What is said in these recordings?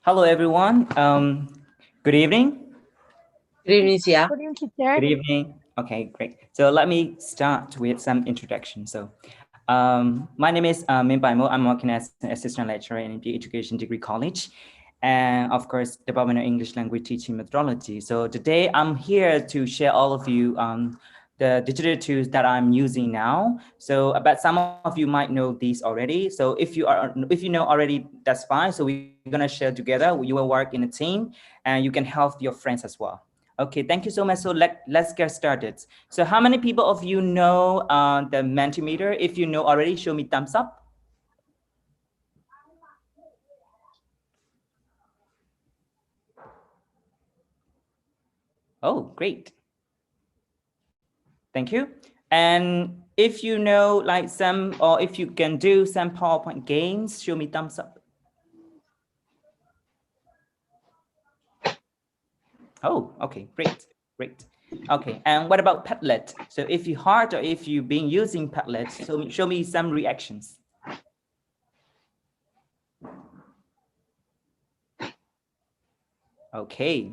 Hello, everyone. Good evening. Good evening, Sia. Good evening, teacher. Good evening. Okay, great. So let me start with some introduction. So my name is Paing Moe. I'm working as an assistant lecturer in the Education Degree College, and of course, Department of English Language Teaching Methodology. So today I'm here to share all of you the digital tools that I'm using now. So, but some of you might know these already. So if you know already, that's fine. So we're gonna share together. You will work in a team, and you can help your friends as well. Okay, thank you so much. So let's get started. So how many people of you know the Multimeter? If you know already, show me thumbs up. Oh, great. Thank you. And if you know like some, or if you can do some PowerPoint games, show me thumbs up. Oh, okay, great, great. Okay, and what about Padlet? So if you hard or if you've been using Padlet, so show me some reactions. Okay,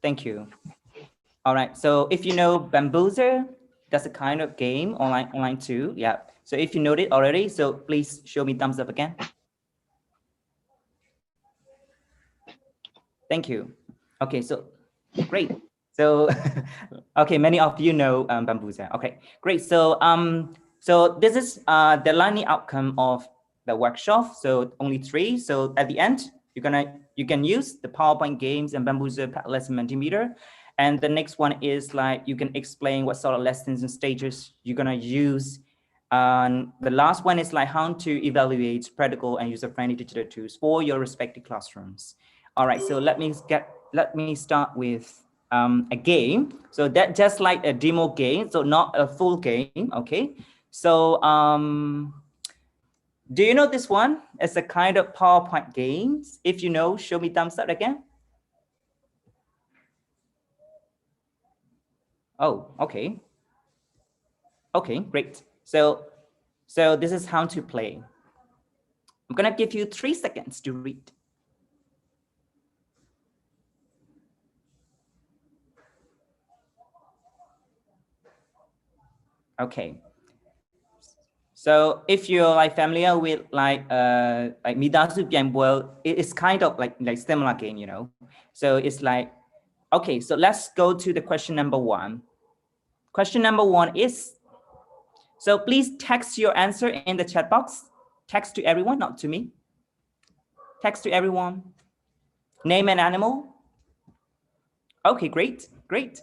thank you. All right, so if you know Bamboozer, that's a kind of game online too. Yeah. So if you know it already, so please show me thumbs up again. Thank you. Okay, so great. So okay, many of you know Bamboozer. Okay, great. So this is the learning outcome of the workshop. So only 3. So at the end, you can use the PowerPoint games and Bamboozer Padlet Multimeter. And the next one is like you can explain what sort of lessons and stages you're gonna use. The last one is like how to evaluate practical and user-friendly digital tools for your respective classrooms. All right, so let me start with a game. So that just like a demo game, so not a full game. Okay, so do you know this one? It's a kind of PowerPoint games. If you know, show me thumbs up again. Oh, okay. Okay, great. So this is how to play. I'm gonna give you 3 seconds to read. Okay. So if you're like familiar with like Midasu Pianbo, it's kind of like similar game, you know. So it's like, okay, so let's go to the question number 1. Question number 1 is, so please text your answer in the chat box. Text to everyone, not to me. Text to everyone. Name an animal. Okay, great, great.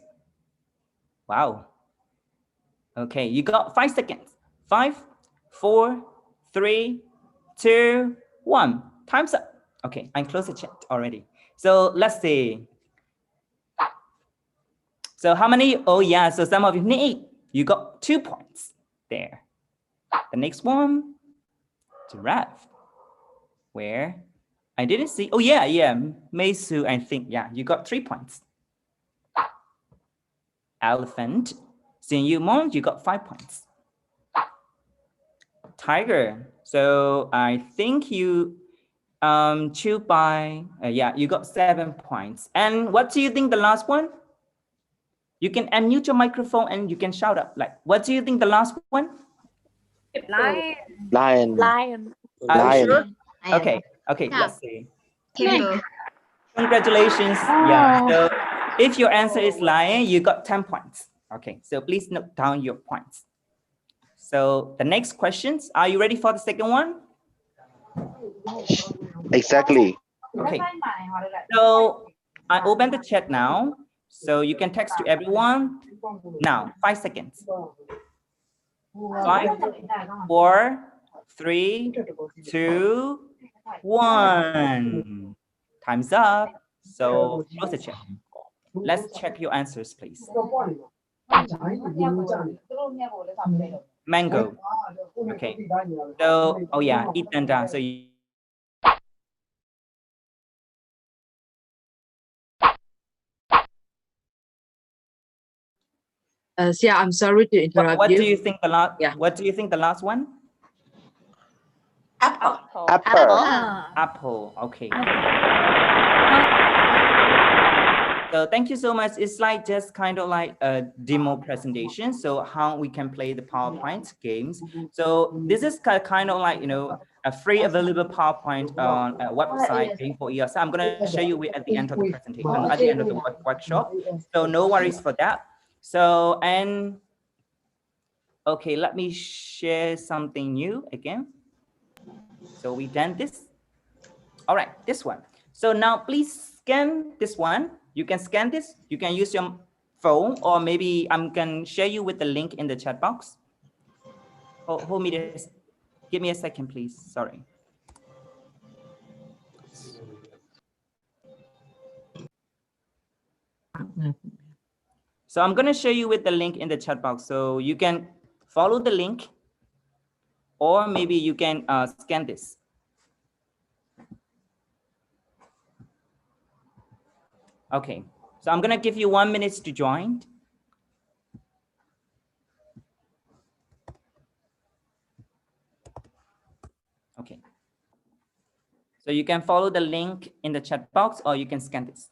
Wow. Okay, you got 5 seconds. 5, 4, 3, 2, 1. Time's up. Okay, I closed the chat already. So let's see. So how many? Oh yeah, so some of you need. You got 2 points there. The next one, giraffe. Where? I didn't see. Oh yeah, Meisu, I think. Yeah, you got 3 points. Elephant. Seeing you, Mon, you got 5 points. Tiger. So I think you choose by, yeah, you got 7 points. And what do you think the last one? You can unmute your microphone and you can shout up. Like, what do you think the last one? Lion. Lion. Lion. Lion. Sure? Okay, okay, Yeah. let's see. Kangaroo. Congratulations. Yeah, so if your answer is lion, you got 10 points. Okay, so please note down your points. So the next questions, are you ready for the second one? Exactly. Okay, so I open the chat now. So you can text to everyone now, 5 seconds. 5, 4, 3, 2, 1. Time's up. So close the chat. Let's check your answers, please. Mango. Okay. So, oh yeah, eat panda. So you Sia, I'm sorry to interrupt what you. do you think the last? Yeah. What do you think the last one? Apple. Apple. Okay. So thank you so much. It's like just kind of like a demo presentation. So how we can play the PowerPoint games. So this is kind of like, you know, a free available PowerPoint on a website Paing for ELT. I'm going to show you at the end of the presentation, at the end of the workshop. So no worries for that. So, and okay, let me share something new again. So we done this. All right, this one. So now please scan this one. You can scan this. You can use your phone, or maybe I'm going to share you with the link in the chat box. Hold me this. Give me a second, please. Sorry. So I'm going to show you with the link in the chat box. So you can follow the link, or maybe you can scan this. Okay, so I'm going to give you 1 minute to join. Okay. So you can follow the link in the chat box, or you can scan this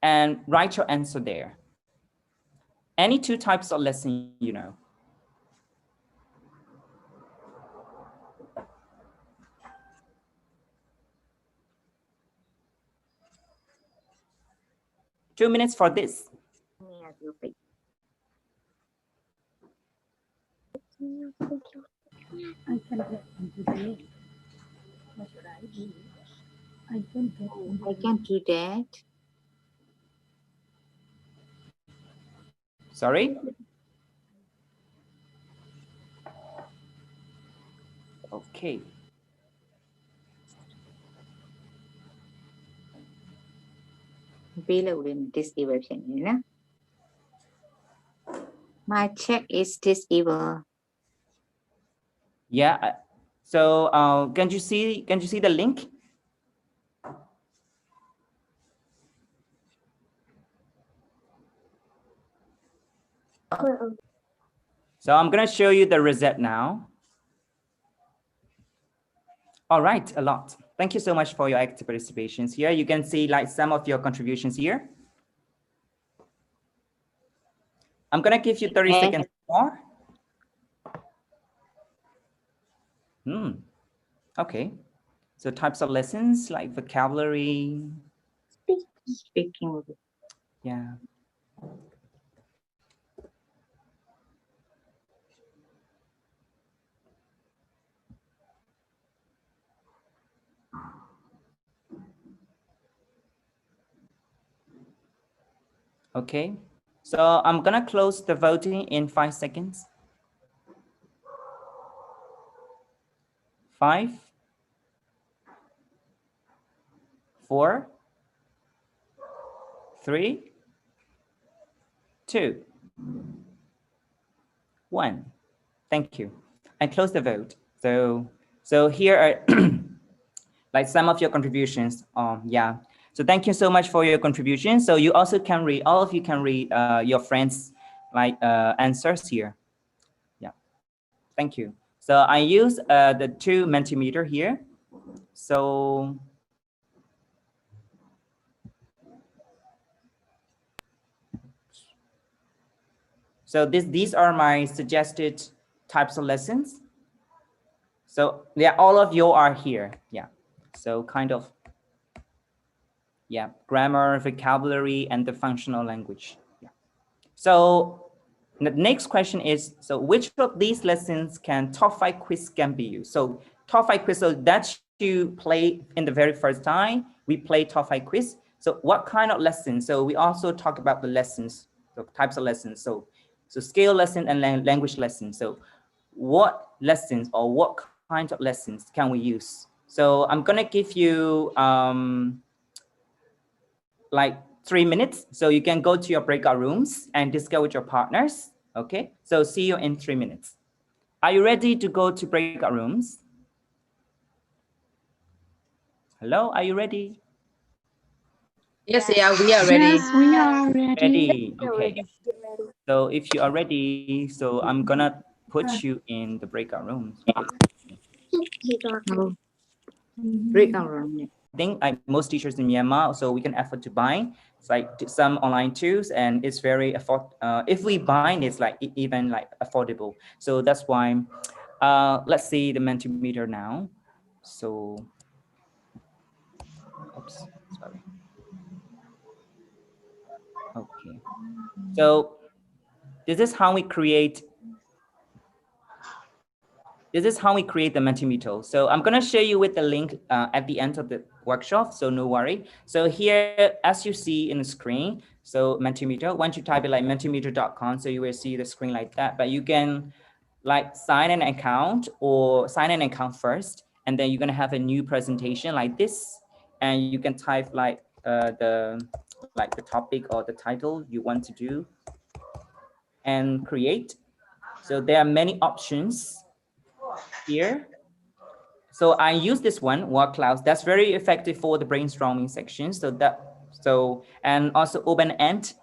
and write your answer there. Any two types of lesson, you know. Two minutes for this. I can do that. Sorry? Okay. Below in disable channel. My check is disabled. Yeah. So can you see the link? So I'm going to show you the reset now. All right, a lot. Thank you so much for your active participations here. You can see like some of your contributions here. I'm going to give you 30 seconds more. Okay. So types of lessons like vocabulary. Speaking. Yeah. Okay. So I'm going to close the voting in 5 seconds. 5, 4, 3, 2, 1. Thank you. I close the vote. So here are like some of your contributions. Yeah. So thank you so much for your contribution. So you also can read, all of you can read your friends like answers here. Yeah. Thank you. So I use the 2 Multimeter here. So these are my suggested types of lessons. So yeah, all of you are here. Yeah. So kind of, yeah, grammar, vocabulary, and the functional language. Yeah. So the next question is, so which of these lessons can top 5 quiz can be used? So top 5 quiz, so that you play in the very first time, we play top 5 quiz. So what kind of lessons? So we also talk about the lessons, the types of lessons. So scale lesson and language lessons. So what lessons or what kind of lessons can we use? So I'm gonna give you like 3 minutes. So you can go to your breakout rooms and discuss with your partners. Okay, so see you in 3 minutes. Are you ready to go to breakout rooms? Hello, are you ready? Yes, yeah, we are ready. Yes, we are ready. Ready, okay. So if you are ready, so I'm gonna put you in the breakout rooms. No. Breakout room. I think like most teachers in Myanmar, so we can afford to buy. It's like some online tools, and it's very if we buy, it's like even like affordable. So that's why. Let's see the Multimeter now. So, oops, sorry. Okay. So this is how we create. This is how we create the Multimeter. So I'm gonna share you with the link at the end of the workshop, so no worry. So here, as you see in the screen, so Multimeter, once you type it like multimeter.com, so you will see the screen like that, but you can like sign an account or sign an account first, and then you're gonna have a new presentation like this, and you can type like the topic or the title you want to do and create. So there are many options here. So I use this one, word clouds. That's very effective for the brainstorming section. And also open-end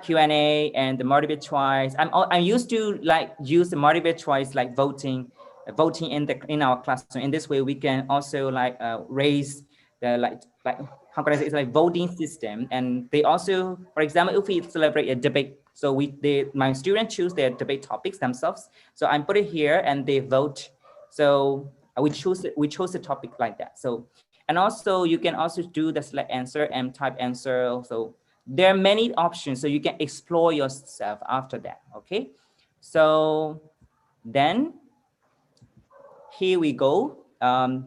Q&A and the multiple choice. I'm used to like use the multiple choice like voting in our classroom. In this way, we can also like raise the like how can I say, it's like voting system. And they also, for example, if we celebrate a debate, so my students choose their debate topics themselves. So I put it here and they vote. So we chose the topic like that. So, and also you can also do the select answer and type answer. So there are many options, so you can explore yourself after that. Okay, so then here we go.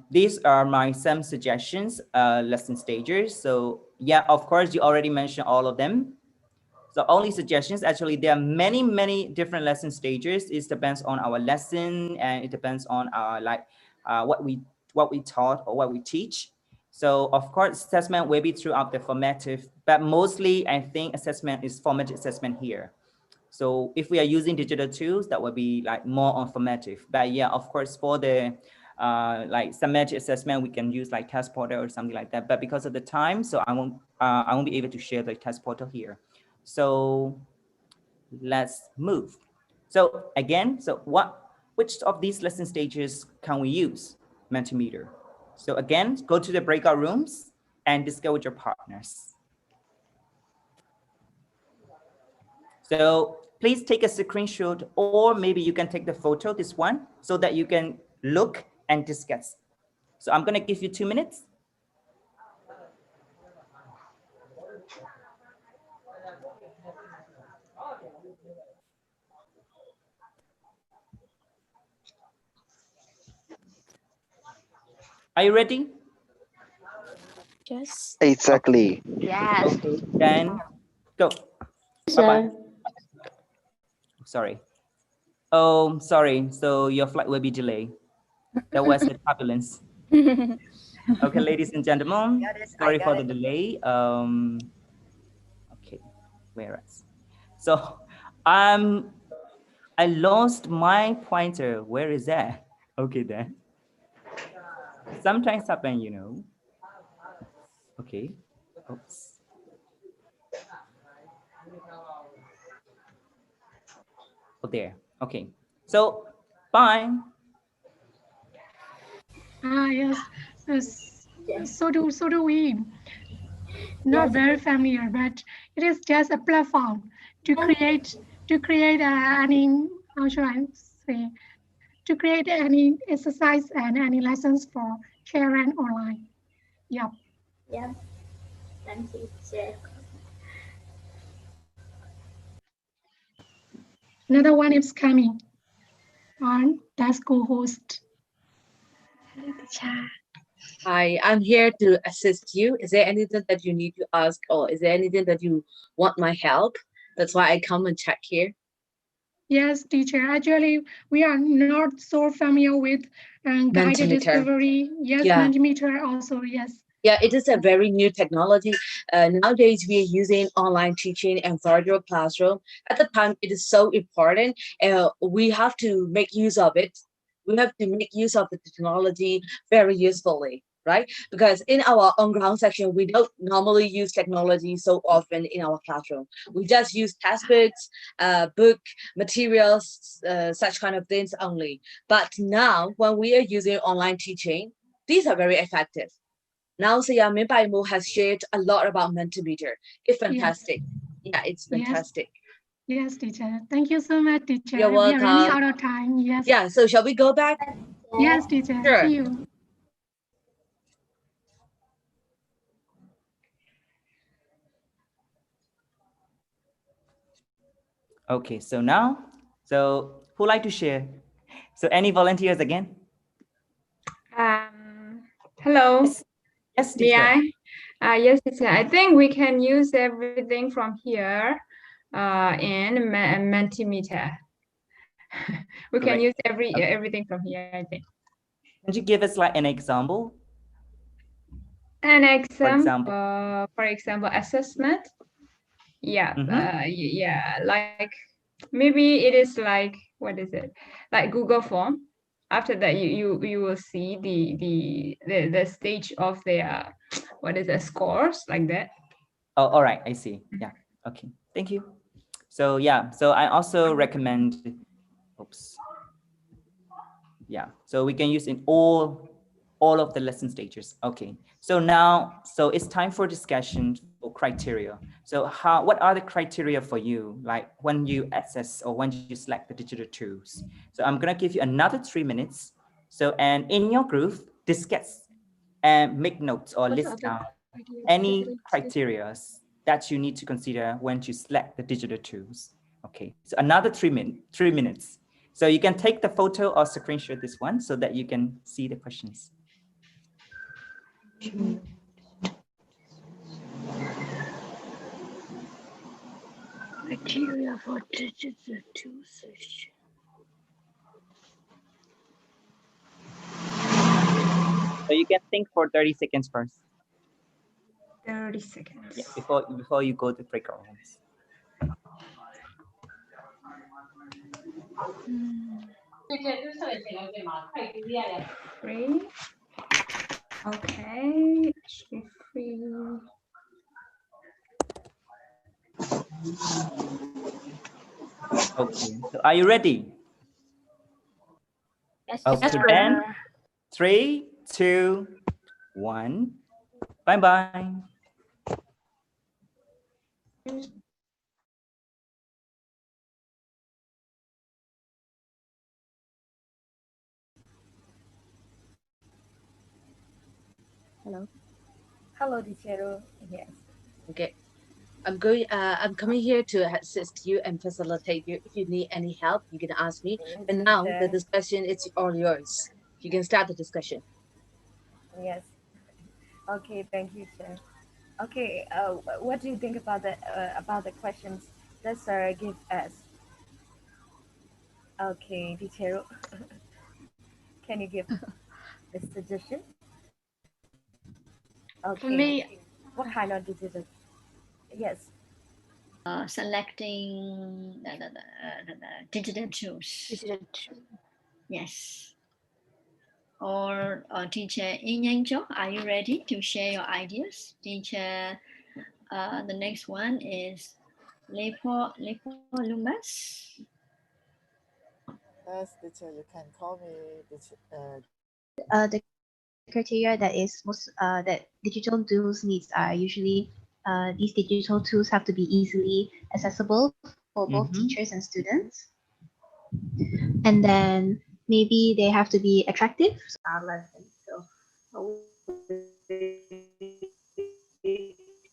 These are my some suggestions, lesson stages. So yeah, of course you already mentioned all of them. So only suggestions, actually there are many different lesson stages. It depends on our lesson, and it depends on our what we taught or what we teach. So of course assessment will be throughout the formative, but mostly I think assessment is formative assessment here. So if we are using digital tools, that would be like more on formative. But yeah, of course for the like summative assessment, we can use like test portal or something like that. But because of the time, so I won't be able to share the test portal here. So let's move. So again, so which of these lesson stages can we use Mentimeter? So again, go to the breakout rooms and discuss with your partners. So please take a screenshot, or maybe you can take the photo, this one, so that you can look and discuss. So I'm gonna give you 2 minutes. Are you ready? Yes. Exactly. Yes. Okay, then go. Bye-bye. Sorry. Oh, sorry. So your flight will be delayed. That was the turbulence. Okay, ladies and gentlemen, sorry for the delay. Okay, where else? So I lost my pointer. Where is that? Okay, then. Sometimes happen, you know. Okay. Oops. Oh, there. Okay. So, bye. Yes, yes. So do we. Not very familiar, but it is just a platform to create any, how should I say, to create any exercise and any lessons for children online. Yep. Yeah. Thank you, teacher. Another one is coming on. That's co-host. Hi, I'm here to assist you. Is there anything that you need to ask, or is there anything that you want my help? That's why I come and check here. Yes, teacher. Actually, we are not so familiar with guided Mentimeter. discovery. Yes, Yeah. Mentimeter also, yes. Yeah, it is a very new technology. Nowadays, we are using online teaching and virtual classroom. At the time, it is so important. We have to make use of it. We have to make use of the technology very usefully, right? Because in our on-ground section, we don't normally use technology so often in our classroom. We just use textbooks, book materials, such kind of things only. But now, when we are using online teaching, these are very effective. Now, Paing Moe has shared a lot about Multimeter. It's fantastic. Yeah, it's fantastic. Yes, teacher. Thank you so much, teacher. You're We are running welcome. out of time. Yes. Yeah, so shall we go back? Yes, teacher. Sure. See you. Okay, so now, so who like to share? So any volunteers again? Hello. Yes, May teacher. I? Yes, teacher. I think we can use everything from here in Multimeter. We can Correct. use everything from here, I think. Can you give us like an example? An For example, assessment. Yeah, Mhm. yeah, like maybe it is like, what is it? Like Google Form. After that, you will see the stage of their what is the scores like that. Oh, all right. I see. Yeah. Okay. Thank you. So yeah. So I also recommend. Oops. Yeah. So we can use in all of the lesson stages. Okay. So now, so it's time for discussion for criteria. So what are the criteria for you? Like when you access or when you select the digital tools. So I'm gonna give you another 3 minutes. So, and in your group, discuss and make notes or list down any criteria that you need to consider when you select the digital tools. Okay, so another 3 minutes. So you can take the photo or screenshot this one so that you can see the questions. Criteria for digital tool session. So you can think for 30 seconds first. 30 seconds. Yeah, before you go to breakout rooms. Free. Okay. Free. Okay, so are you ready? Yes, Okay, sir. then 3, 2, 1. Bye-bye. Hello, teacher. Yes. Okay. I'm coming here to assist you and facilitate you. If you need any help, you can ask me. But now the discussion is all yours. You can start the discussion. Yes. Okay, thank you, Chair. Okay, what do you think about the questions that sir give us? Okay, teacher, can you give a suggestion? Okay. For me, What kind of digital? Yes. selecting the digital tools. Digital tool. Yes. Or teacher Yin Yang Jo, are you ready to share your ideas? Teacher, the next one is Lepo Lumas. Yes, teacher, you can call me The criteria that is most that digital tools needs are usually these digital tools have to be easily accessible for both teachers and students, and then maybe they have to be attractive. Our lessons, so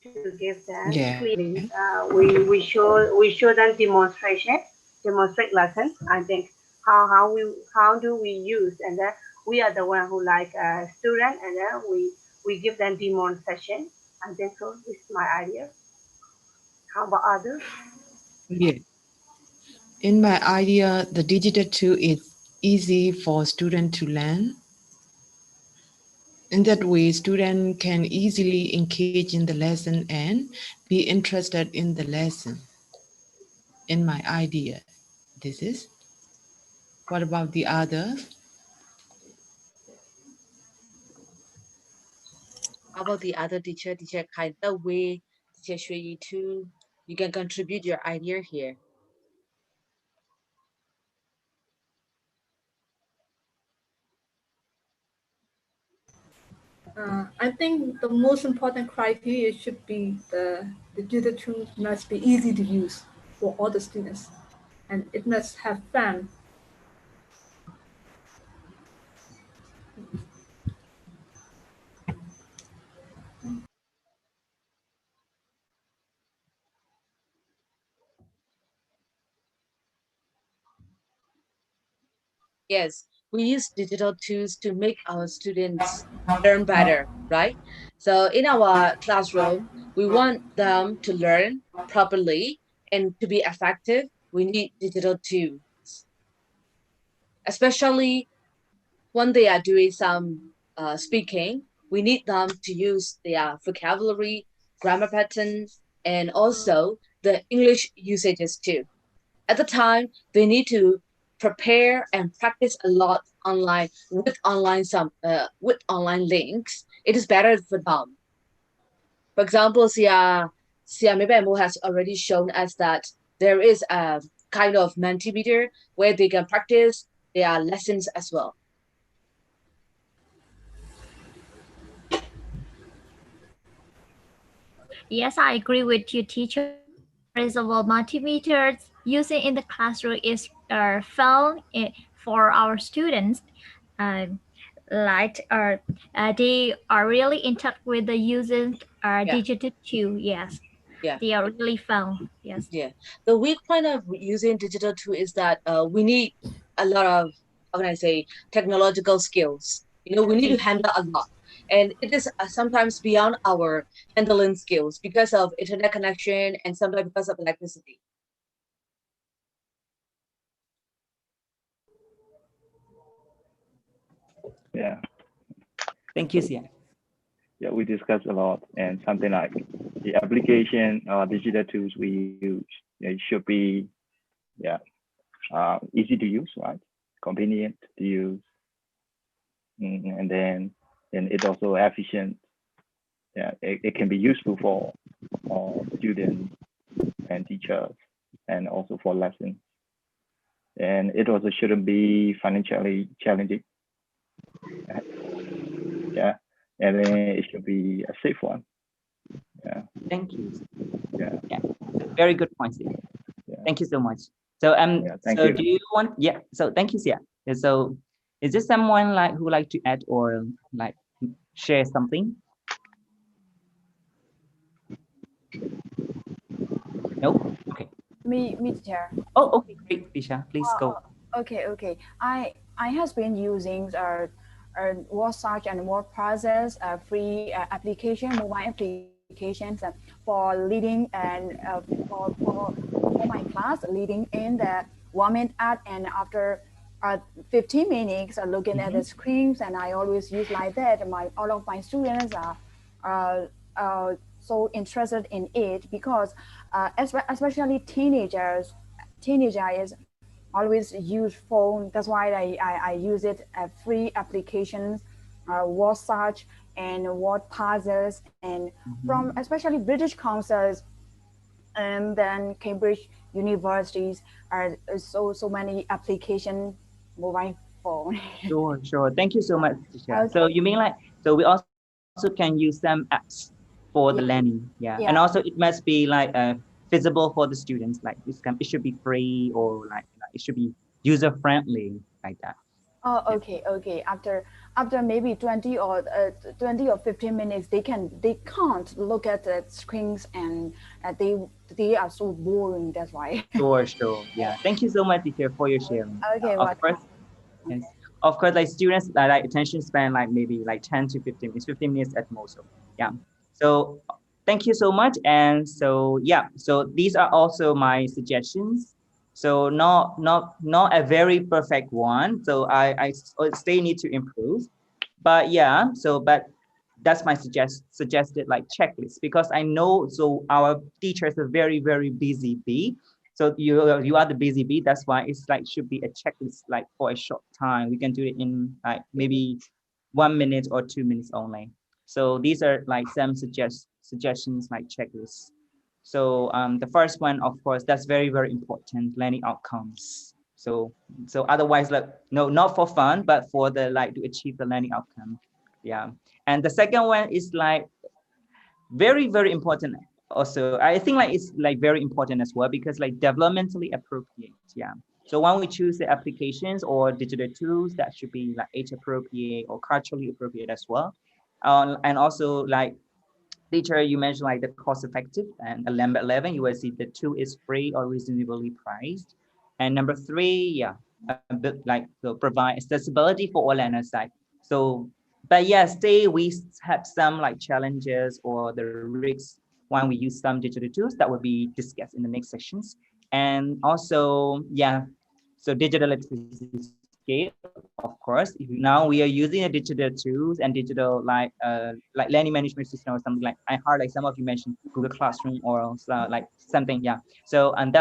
to give them clearly, we show them demonstrate lessons. I think how do we use, and then we are the one who like student, and then we give them demonstration. I think so. This is my idea. How about others? Yeah. In my idea, the digital tool is easy for students to learn. In that way, students can easily engage in the lesson and be interested in the lesson. In my idea, this is. What about the others? How about the other teacher, teacher Kai Wei, teacher Shui too? You can contribute your idea here. I think the most important criteria should be the digital tools must be easy to use for all the students, and it must have fun. Yes, we use digital tools to make our students learn better, right? So in our classroom, we want them to learn properly and to be effective. We need digital tools, especially when they are doing some speaking. We need them to use their vocabulary, grammar patterns, and also the English usages too. At the time, they need to prepare and practice a lot online with online links. It is better for them. For example, Sia Mebemo has already shown us that there is a kind of Multimeter where they can practice their lessons as well. Yes, I agree with you, teacher. For example, multimeters using in the classroom is fun for our students. Uh, like they are really in touch with the using digital tool. Yes, Yeah. they are really fun. Yes. Yeah. The weak point of using digital tool is that we need a lot of, how can I say, technological skills. You know, we need to handle a lot. And it is sometimes beyond our handling skills because of internet connection and sometimes because of electricity. Yeah. Thank you, Sia. Yeah, we discussed a lot, and something like the application or digital tools we use, it should be, yeah, easy to use, right? Convenient to use, and then it's also efficient. Yeah, it can be useful for students and teachers, and also for lessons. And it also shouldn't be financially challenging. Yeah, and then it should be a safe one. Yeah. Thank you. Yeah. Yeah. Very good points. Yeah. Thank you so much. So thank so you. do you want? Yeah. So thank you, Sia. Yeah, so is there someone like who like to add or like share something? No. Okay. Me, teacher. Oh, okay, great, Disha. Please go. Okay. I has been using WordSearch and WordPress free application, mobile applications for leading and for my class, leading in the 1 minute ad, and after 15 minutes looking at the screens, and I always use like that. All of my students are so interested in it because especially teenagers always use phone. That's why I use it free applications, WordSearch and WordPassers, and from especially British councils and then Cambridge universities are so many application mobile phone. Sure. Thank you so much, Disha. Okay. So you mean like we also can use some apps for the learning, yeah. And also it must be like feasible for the students. Like it should be free or like it should be user friendly like that. Oh, okay. After maybe 20 or 15 minutes, they can't look at the screens, and they are so boring. That's why. Sure. Yeah. Thank you so much, teacher, for your sharing. Okay, Of course, yes. Of course, like students like attention span like maybe like 10 to 15 minutes, 15 minutes at most. So yeah. So thank you so much. And so yeah, so these are also my suggestions. So not a very perfect one. So I still need to improve. But yeah, but that's my suggested like checklist because I know so our teachers are very busy bee. So you are the busy bee. That's why it's like should be a checklist like for a short time. We can do it in like maybe 1 minute or 2 minutes only. So these are like some suggestions like checklists. So the first one, of course, that's very, very important, learning outcomes. So otherwise, like, no, not for fun, but for the like to achieve the learning outcome. Yeah. And the second one is like very, very important also. I think like it's like very important as well, because like developmentally appropriate. Yeah. So when we choose the applications or digital tools, that should be like age appropriate or culturally appropriate as well. And also like teacher, you mentioned like the cost effective, and number 11, you will see the tool is free or reasonably priced. And number 3, yeah, a bit like to provide accessibility for all learners. Like, so, but yeah, still we have some like challenges or the risks when we use some digital tools that will be discussed in the next sessions. And also, yeah, so digital literacy scale, of course. Now we are using the digital tools and digital like learning management system or something. Like I heard like some of you mentioned Google Classroom or like something. Yeah. So and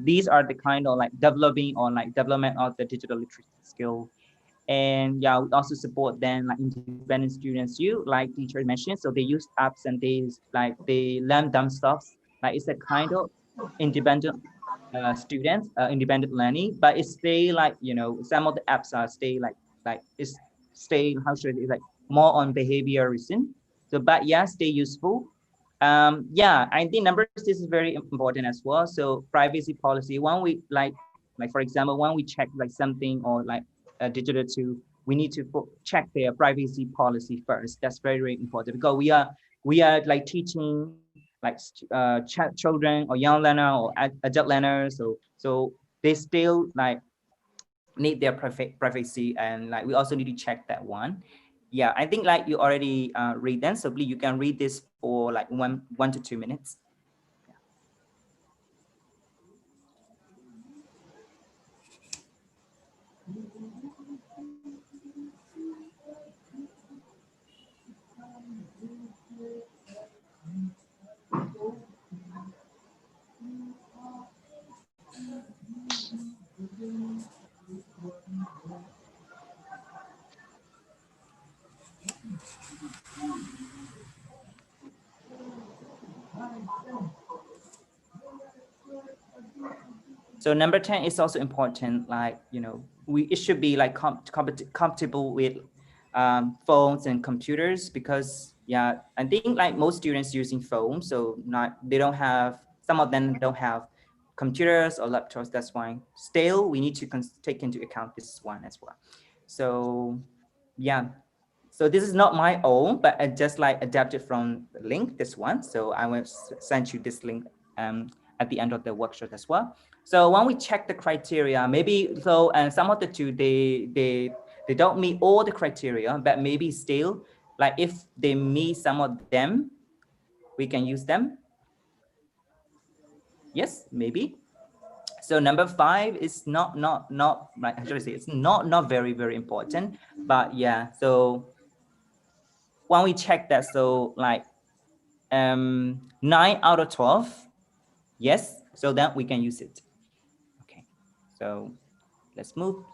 these are the kind of like developing or like development of the digital literacy skill. And yeah, we also support then like independent students too, like teacher mentioned. So they use apps and they learn themselves. Like it's a kind of independent students, independent learning, but it's stay like, you know, some of the apps are stay like it's stay, how should I say, like more on behaviorism. So, but yeah, stay useful. Yeah, I think number 6 is very important as well. So privacy policy, when we like for example, when we check like something or like a digital tool, we need to check their privacy policy first. That's very, very important, because we are like teaching like children or young learner or adult learners. So they still like need their privacy, and like we also need to check that one. Yeah, I think like you already read them, so please you can read this for like 1 to 2 minutes. So number 10 is also important. Like, you know, it should be like compatible with phones and computers, because yeah, I think like most students using phones, so they don't have, some of them don't have computers or laptops. That's why still we need to take into account this one as well. So yeah, so this is not my own, but I just like adapted from the link, this one. So I will send you this link at the end of the workshop as well. So when we check the criteria, maybe so, and some of the two, they don't meet all the criteria, but maybe still, like if they meet some of them, we can use them. Yes, maybe. So number 5 is not like, how should I say, it's not very, very important, but yeah. So when we check that, so like 9 out of 12, yes, so then we can use it. Okay, so let's move.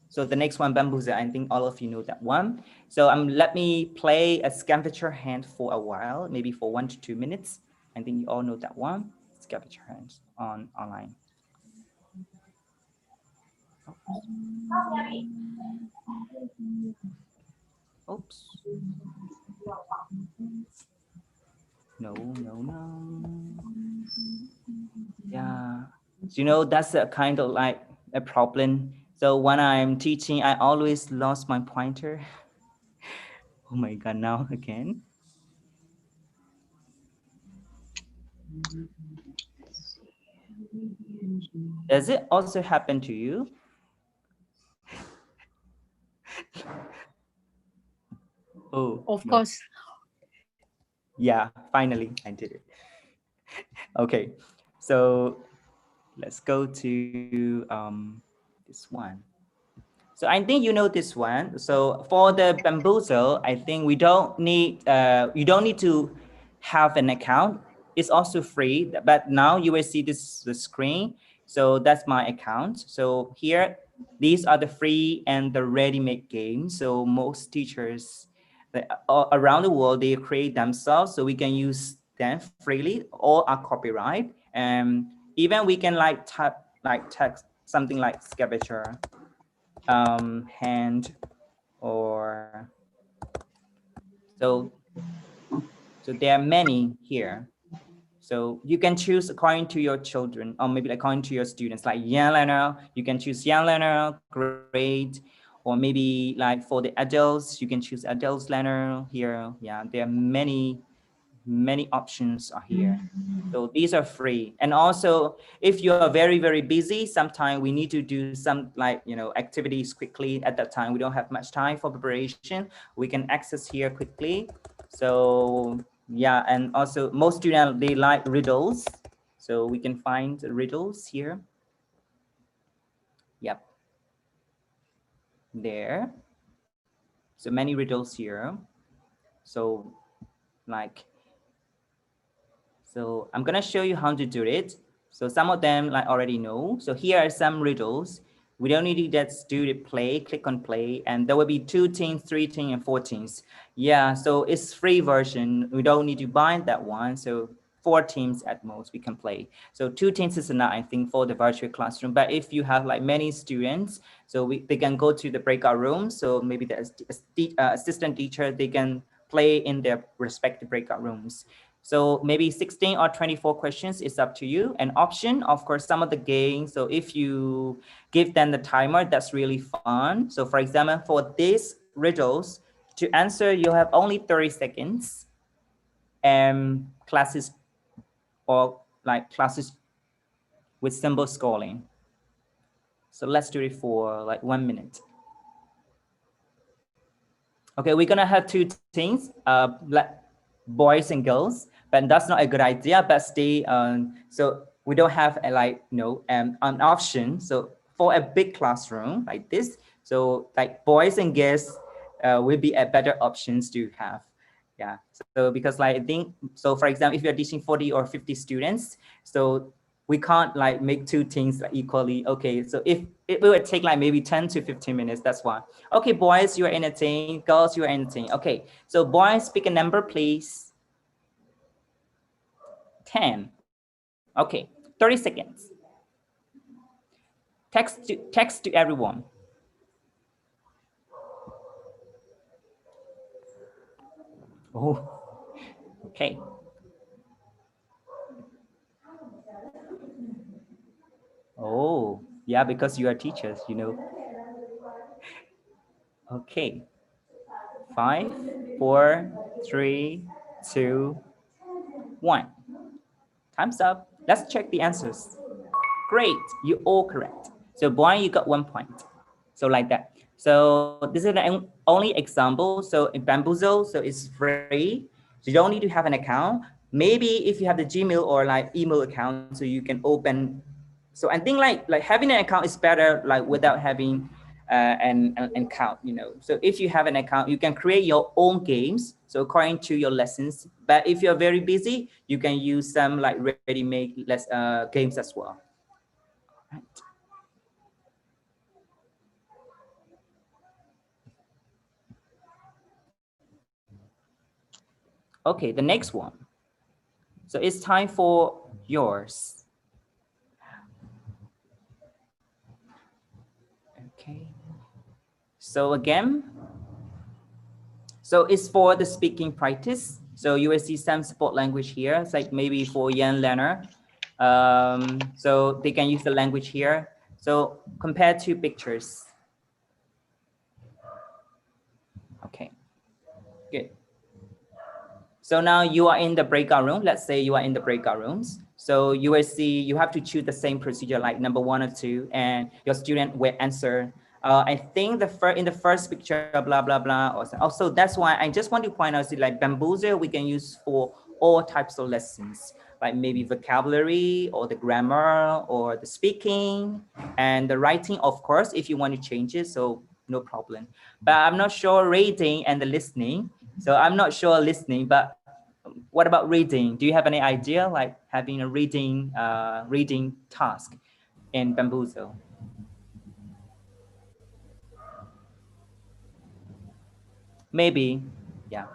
So the next one, bamboozle, I think all of you know that one. So let me play a scavenger hunt for a while, maybe for 1 to 2 minutes. I think you all know that one, scavenger hunt online. Oops. No. Yeah, so, you know, that's a kind of like a problem. So when I'm teaching, I always lost my pointer. Oh my God, now again. Does it also happen to you? Oh, Of no. course. Yeah, finally I did it. Okay, so let's go to this one. So I think you know this one. So for the bamboozle, I think we don't need you don't need to have an account. It's also free, but now you will see the screen. So that's my account. So here, these are the free and the ready-made games. So most teachers around the world, they create themselves, so we can use them freely. All are copyright, and even we can like type like text something like scavenger, hand, or so there are many here. So you can choose according to your children, or maybe according to your students, like young learner, you can choose young learner, grade, or maybe like for the adults, you can choose adults learner here. Yeah, there are many options are here. So these are free. And also, if you are very, very busy, sometimes we need to do some like, activities quickly at that time. We don't have much time for preparation. We can access here quickly. So yeah, and also most students, they like riddles. So we can find riddles here. Yep. There. So many riddles here. So like, so I'm gonna show you how to do it. So some of them like already know. So here are some riddles. We don't need to just do the play, click on play, and there will be 2 teams, 3 teams, and 4 teams. Yeah, so it's free version. We don't need to buy that one. So 4 teams at most we can play. So 2 teams is enough, I think, for the virtual classroom. But if you have like many students, so they can go to the breakout room. So maybe the assistant teacher, they can play in their respective breakout rooms. So maybe 16 or 24 questions is up to you. An option, of course, some of the games. So if you give them the timer, that's really fun. So for example, for these riddles, to answer, you have only 30 seconds. And classes with symbol scoring. So let's do it for like 1 minute. Okay, we're gonna have 2 teams, like boys and girls, but that's not a good idea. But stay, so we don't have an option. So for a big classroom like this, so like boys and girls will be a better options to have. Yeah. So because like I think, so for example, if you're teaching 40 or 50 students, so we can't like make 2 things like equally. Okay, so if it will take like maybe 10 to 15 minutes, that's why. Okay, boys, you are entertained. Girls, you are entertained. Okay, so boys, pick a number, please. 10. Okay, 30 seconds. Text to everyone. Oh, okay. Oh, yeah, because you are teachers, Okay. 5, 4, 3, 2, 1. Time's up. Let's check the answers. Great, you all correct. So boy, you got 1 point. So like that. So this is the only example. So in Bamboozle, so it's free. So you don't need to have an account. Maybe if you have the Gmail or like email account, so you can open. So I think like having an account is better like without having an account, So if you have an account, you can create your own games. So according to your lessons. But if you're very busy, you can use some like ready-made games as well. Right. Okay, the next one. So it's time for yours. Okay. So again, so it's for the speaking practice. So you will see some support language here. It's like maybe for young learner. So they can use the language here. So compared to pictures. Okay, good. So now you are in the breakout room. Let's say you are in the breakout rooms. So you will see, you have to choose the same procedure like number 1 or 2, and your student will answer. I think in the first picture, blah, blah, blah. Also, that's why I just want to point out, like Bamboozle, we can use for all types of lessons, like maybe vocabulary or the grammar or the speaking and the writing, of course, if you want to change it, so no problem. But I'm not sure reading and the listening. So I'm not sure listening, but what about reading? Do you have any idea like having a reading task in Bamboozle? Maybe. Yeah.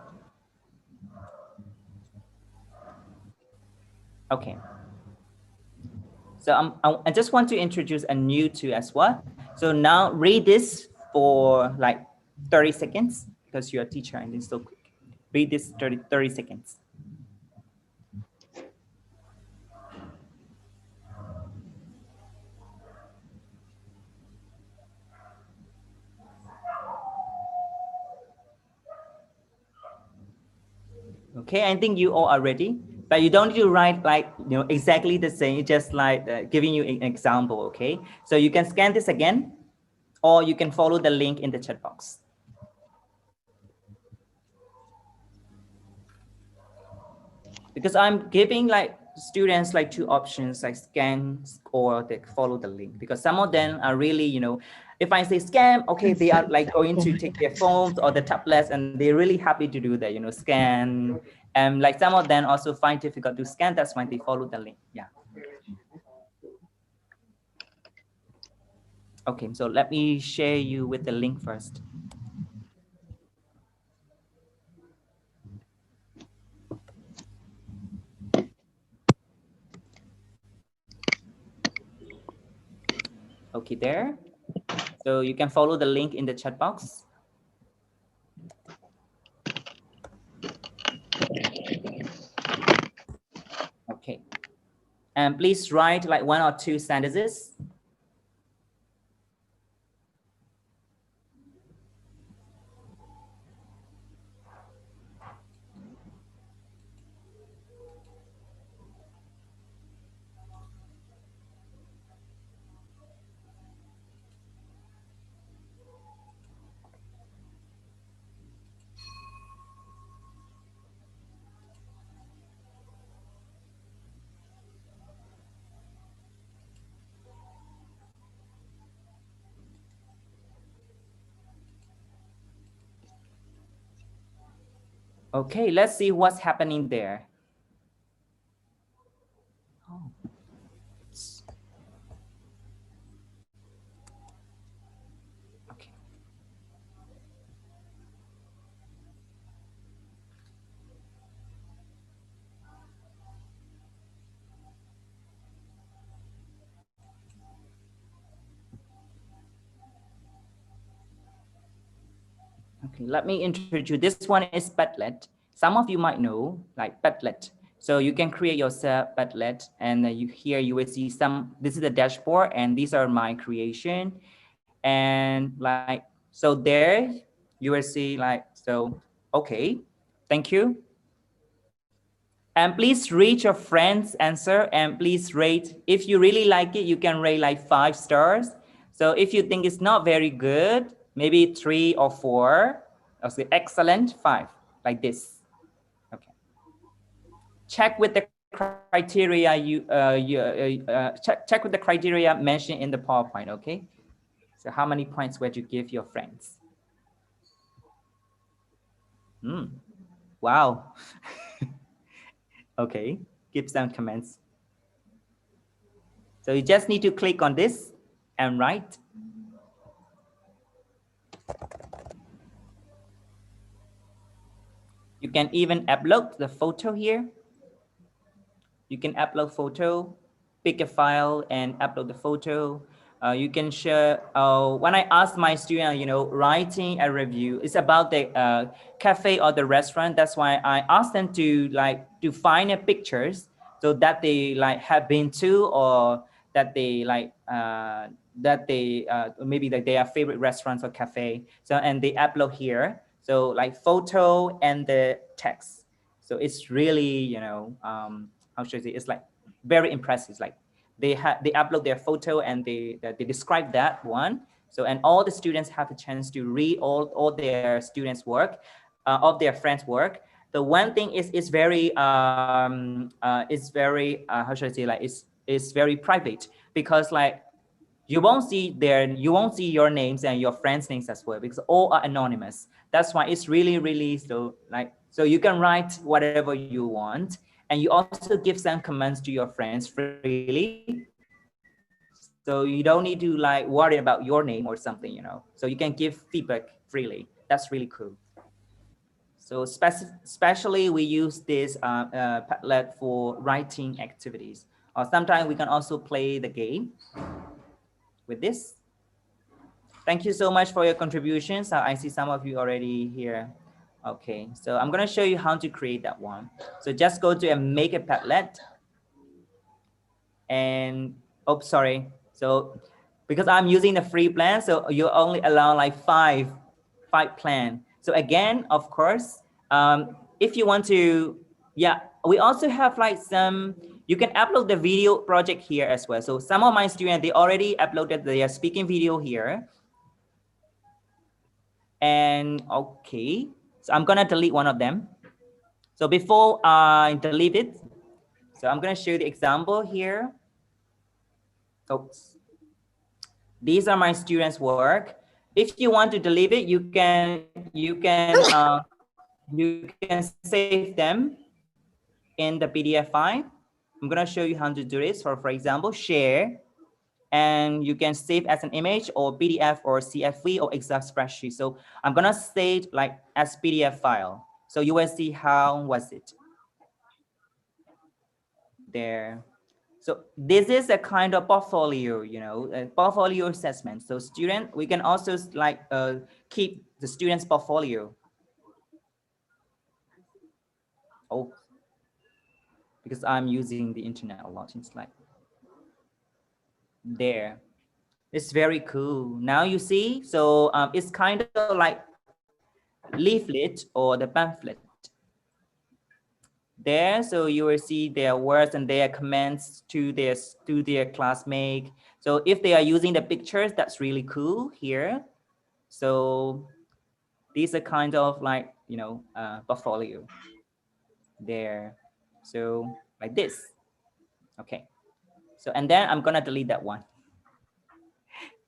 Okay. So I just want to introduce a new tool as well. So now read this for like 30 seconds because you're a teacher and it's so quick. Read this 30 seconds. Okay, I think you all are ready, but you don't need to write like, exactly the same, just like giving you an example, okay? So you can scan this again, or you can follow the link in the chat box. Because I'm giving like students like two options, like scan or they follow the link, because some of them are really, if I say scan, okay, they are like going to take their phones or the tablets and they're really happy to do that, scan. And like some of them also find difficult to scan, that's why they follow the link. Yeah. Okay, so let me share you with the link first. Okay, there. So you can follow the link in the chat box. Okay. And please write like 1 or 2 sentences. Okay, let's see what's happening there. Oh. Okay. Okay, let me introduce. This one is Padlet. Some of you might know like Padlet. So you can create yourself Padlet, and here you will see some. This is the dashboard, and these are my creation. And like, so there you will see like, so, okay, thank you. And please read your friend's answer and please rate. If you really like it, you can rate like 5 stars. So if you think it's not very good, maybe 3 or 4. I'll say excellent, 5, like this. Okay. Check with the criteria check with the criteria mentioned in the PowerPoint. Okay. So how many points would you give your friends? Wow. Okay, give some comments. So you just need to click on this and write. You can even upload the photo here. You can upload photo, pick a file and upload the photo. You can share, when I ask my student, writing a review, it's about the cafe or the restaurant. That's why I ask them to find a pictures so that they like have been to, or that they like, maybe like their favorite restaurants or cafe. So, and they upload here. So like photo and the text. So it's really, how should I say, it's like very impressive. Like they upload their photo and they describe that one. So, and all the students have a chance to read all their students' work, of their friends' work. The one thing is how should I say, like it's very private, because like you won't see your names and your friends' names as well, because all are anonymous. That's why it's really so you can write whatever you want, and you also give some comments to your friends freely. So you don't need to like worry about your name or something, So you can give feedback freely. That's really cool. So especially we use this Padlet for writing activities. Or sometimes we can also play the game with this. Thank you so much for your contributions. I see some of you already here. Okay, so I'm gonna show you how to create that one. So just go to and make a Padlet. And, oh, sorry. So because I'm using the free plan, so you only allow like five plan. So again, of course, if you want to, yeah, we also have like some, you can upload the video project here as well. So some of my students, they already uploaded their speaking video here. And okay, so I'm gonna delete one of them. So before I delete it, so I'm gonna show you the example here. Oops. These are my students' work. If you want to delete it, you can save them in the PDF file. I'm gonna show you how to do this. For example, share, and you can save as an image or PDF or CSV or Excel spreadsheet. So I'm gonna save like as PDF file. So you will see how was it there. So this is a kind of portfolio, you know, a portfolio assessment. So student, we can also like keep the student's portfolio. Oh, because I'm using the internet a lot. It's like there. It's very cool. Now you see, so it's kind of like leaflet or the pamphlet. There, so you will see their words and their comments to their classmate. So if they are using the pictures, that's really cool here. So these are kind of like, you know, portfolio there. So like this. Okay. So, and then I'm gonna delete that one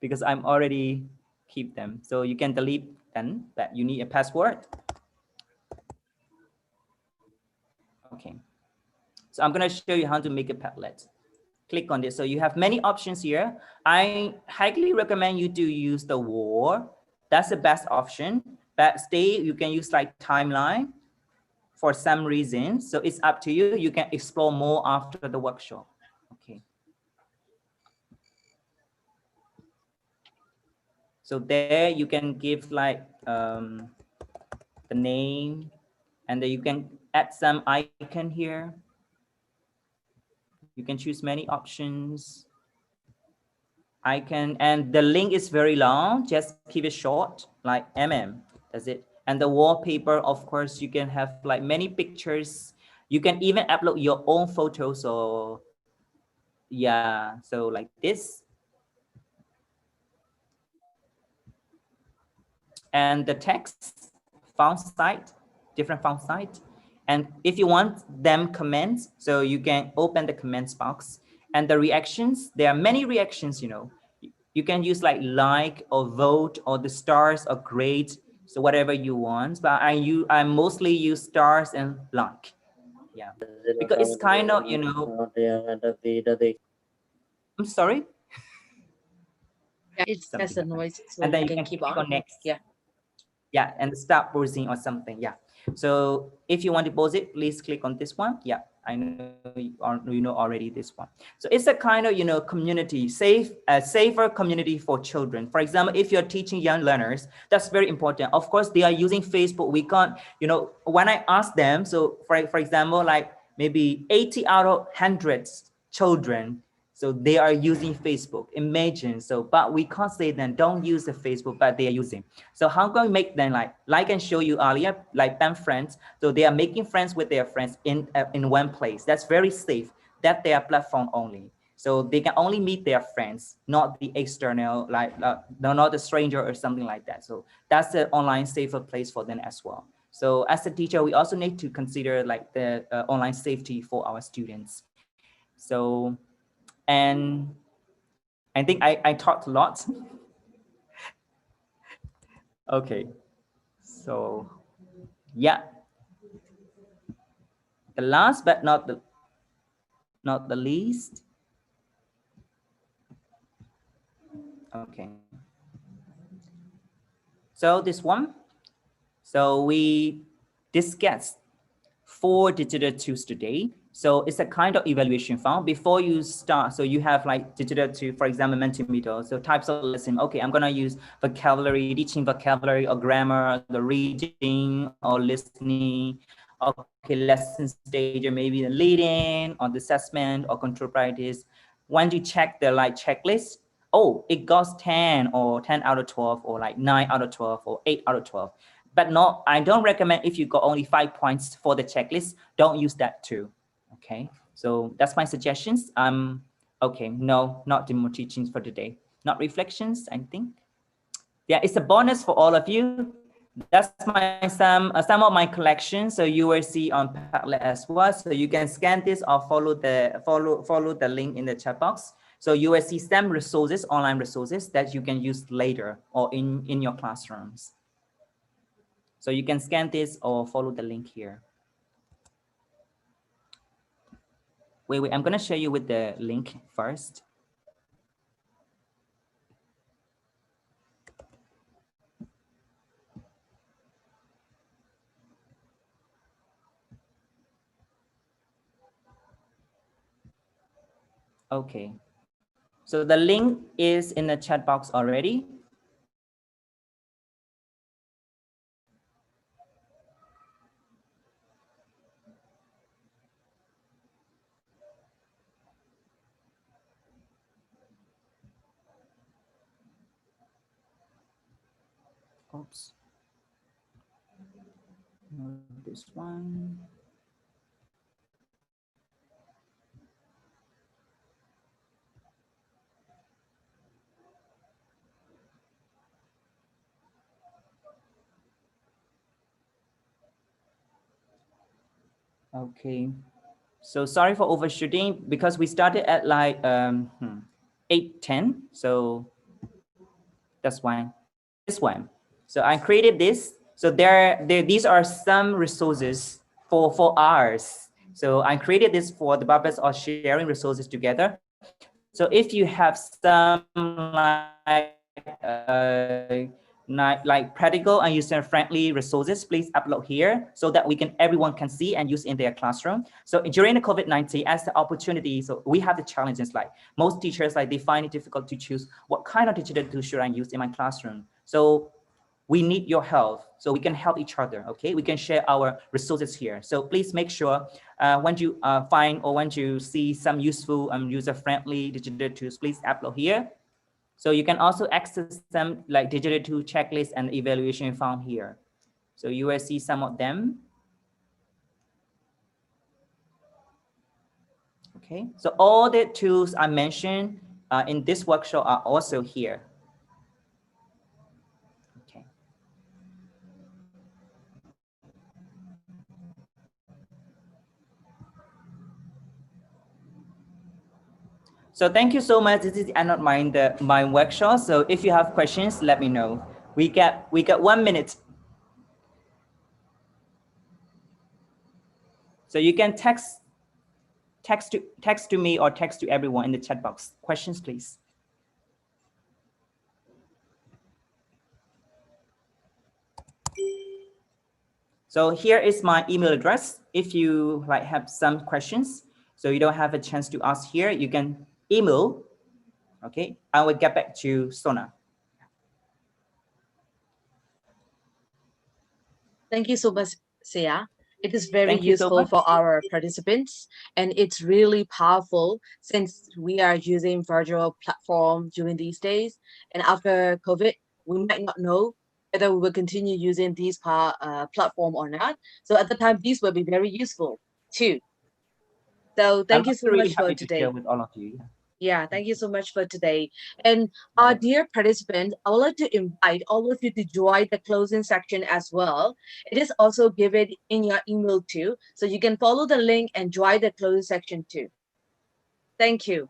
because I'm already keep them. So you can delete then that you need a password. Okay. So I'm gonna show you how to make a Padlet. Click on this. So you have many options here. I highly recommend you to use the wall. That's the best option. But stay, you can use like timeline for some reason. So it's up to you. You can explore more after the workshop. Okay. So there you can give like the name, and then you can add some icon here. You can choose many options. And the link is very long. Just keep it short, like That's it. And the wallpaper, of course, you can have like many pictures. You can even upload your own photos. So yeah, so like this. And the text, font size, different font size. And if you want them comments, so you can open the comments box. And the reactions, there are many reactions, you know. You can use like or vote or the stars or grade, so whatever you want. But I mostly use stars and like, yeah, because it's kind of, you know. I'm sorry. Yeah, it's Something just a like that. noise, so And then you you can can keep click on. on next. Yeah. Yeah, and start pausing or something. Yeah. So if you want to pause it, please click on this one. Yeah, I know you know already this one. So it's a kind of, you know, community, safer community for children. For example, if you're teaching young learners, that's very important. Of course, they are using Facebook. We can't, you know, when I ask them, so for example, like maybe 80 out of 100 children, so they are using Facebook. Imagine, so, but we can't say then don't use the Facebook, but they are using. So how can we make them like and show you earlier, like them friends. So they are making friends with their friends in one place. That's very safe. That's their platform only. So they can only meet their friends, not the external, not the stranger or something like that. So that's the online safer place for them as well. So as a teacher, we also need to consider like the online safety for our students. So, and I think I talked a lot. Okay, so yeah, the last but not the least. Okay, so this one, so we this gets 4 digital tools today. So it's a kind of evaluation form before you start. So you have like digital tool, for example, Multimeter. So types of lesson. Okay, I'm gonna use vocabulary, teaching vocabulary or grammar, the reading or listening. Okay, lesson stage or maybe the leading or the assessment or control practice. When you check the like checklist, oh, it got 10 or 10 out of 12 or like 9 out of 12 or 8 out of 12. But no, I don't recommend if you got only 5 points for the checklist, don't use that too. Okay, so that's my suggestions. Okay, no, not demo teachings for today. Not reflections, I think. Yeah, it's a bonus for all of you. That's my some of my collection. So you will see on Padlet as well. So you can scan this or follow the link in the chat box. So you will see some resources, online resources that you can use later or in your classrooms. So you can scan this or follow the link here. Wait, I'm gonna share you with the link first. Okay, so the link is in the chat box already. Oops. No, this one. Okay, so sorry for overshooting because we started at like 8:10. So that's why this one. So I created this. So these are some resources for ours. So I created this for the purpose of sharing resources together. So if you have some like practical and user-friendly resources, please upload here so that everyone can see and use in their classroom. So during the COVID-19, as the opportunity, so we have the challenges like most teachers, like they find it difficult to choose what kind of digital tool should I use in my classroom. So we need your help so we can help each other. Okay, we can share our resources here. So please make sure when you find or when you see some useful and user-friendly digital tools, please upload here. So you can also access some like digital tool checklist and evaluation form here. So you will see some of them. Okay, so all the tools I mentioned in this workshop are also here. Okay. So thank you so much. This is the end of my workshop. So if you have questions, let me know. We got 1 minute. So you can text to me or text to everyone in the chat box. Questions, please. So here is my email address. If you like have some questions, so you don't have a chance to ask here, you can email. Okay, I will get back to Sona. Thank you so much, Sia. It is very Thank you so useful much. for our participants, and it's really powerful since we are using virtual platform during these days. And after COVID, we might not know whether we will continue using these platform or not. So at the time, these will be very useful too. So thank you so really much for happy to today. share with all of you. Yeah, thank you so much for today. And our dear participants, I would like to invite all of you to join the closing section as well. It is also given in your email too. So you can follow the link and join the closing section too. Thank you.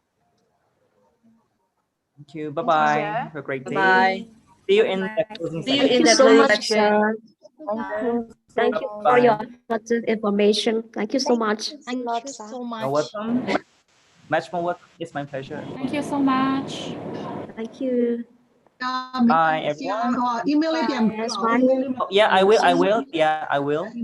Thank you. Bye-bye. Have a great day. Bye-bye. See you in the closing See you section. in the so closing much, section. sir. Thank you for Bye. your information. Thank you so much. Thank you so much. You're welcome. Much more welcome. It's my pleasure. Thank you so much. Thank you. Bye, everyone. Yes, bye. Oh, yeah, I will. Yeah, I will.